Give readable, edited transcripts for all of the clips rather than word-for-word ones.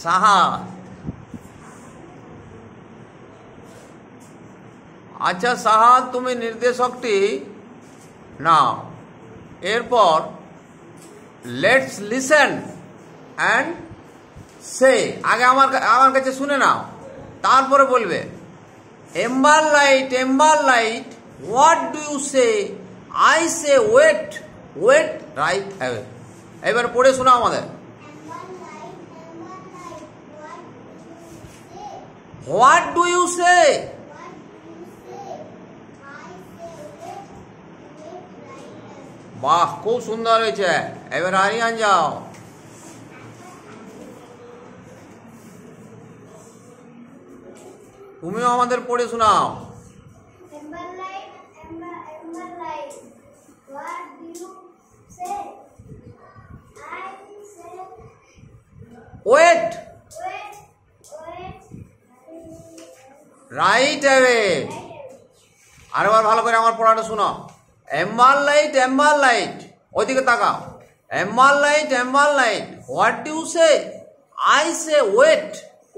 সাহাদ। আচ্ছা সাহাদ, তুমি নির্দেশকটি নাও। এরপর লেটস লিসেন অ্যান্ড সে। আগে আমার কাছে শুনে নাও, তারপরে বলবে amber light what do you say? I say wait wait right away. এবার পড়ে শোনাও আমাদের। What do you say? বাহ, খুব সুন্দর হয়েছে। এবার আরিয়ান যাও। তুমিও আমাদের পড়ে শোনাও। Wait right away. আরেকবার ভালো করে আমার পড়াটা শোনো। এম্বার লাইট, ওইদিকে তাকাও। Amber light what do you say? I say wait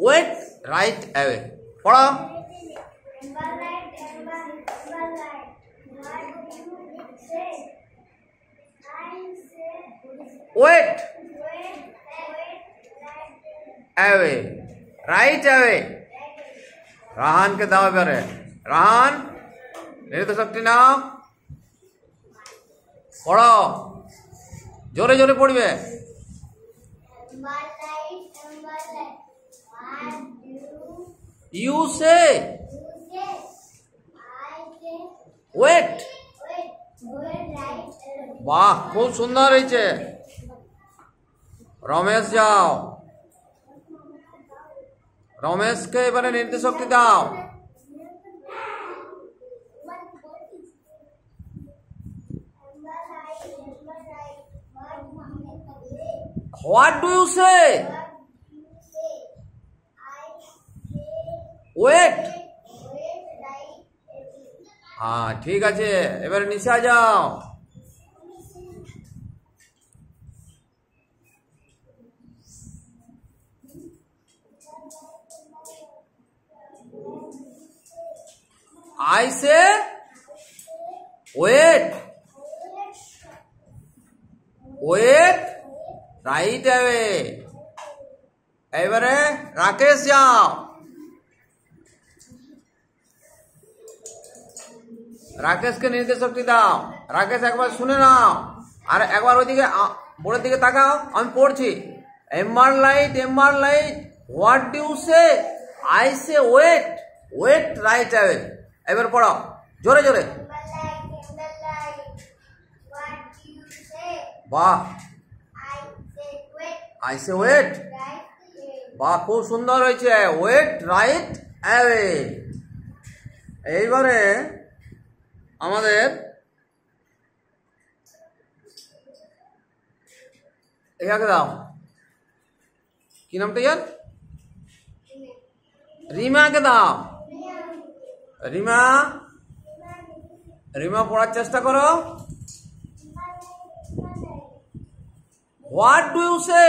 wait right away. পড়ো। Wait away right away. রাহানকে দাও এবারে। রাহান, নির্দেশকটি নাও, পড়ো। জোরে জোরে পড়বে। You say wait. বাহ, খুব সুন্দর হয়েছে। রমেশ যাও। রমেশকে এবারে নির্দেশকটি দাও। What do you say? Wait. হ্যাঁ, ঠিক আছে। এবারে নিশা যাও। I say wait right away। এবারে রাকেশ যাও। রাকেশকে নির্দেশকটি দাও। রাকেশ একবার শুনে নাও, আর একবার ওইদিকে বোর্ডের দিকে তাকাও। আমি পড়ছি। Amber light what do you say? I say wait wait right away. এবার পড়াও জোরে জোরে। বাহ, আই সে ওয়েট। বাহ, খুব সুন্দর হয়েছে। Wait right away. এইবারে আমাদের এটাকে দাও। কি নামটা ইয়ার? রিমাকে দাও। রিমা পড়ার চেষ্টা করো। What do you say?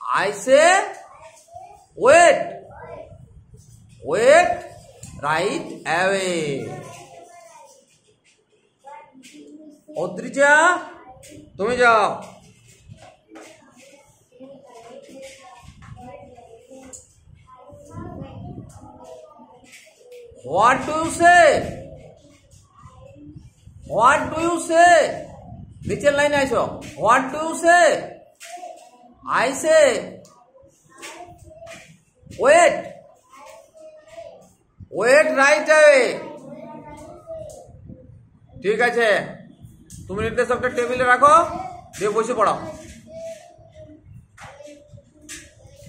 I say wait wait right away. Adrija, তুমি যাও। What do you say? What do you say? নিচের লাইনে আইসো। What do you say? I say wait wait right away। ঠিক আছে, তুমি নির্দেশকটা টেবিলে রাখো, দিয়ে বসে পড়াও।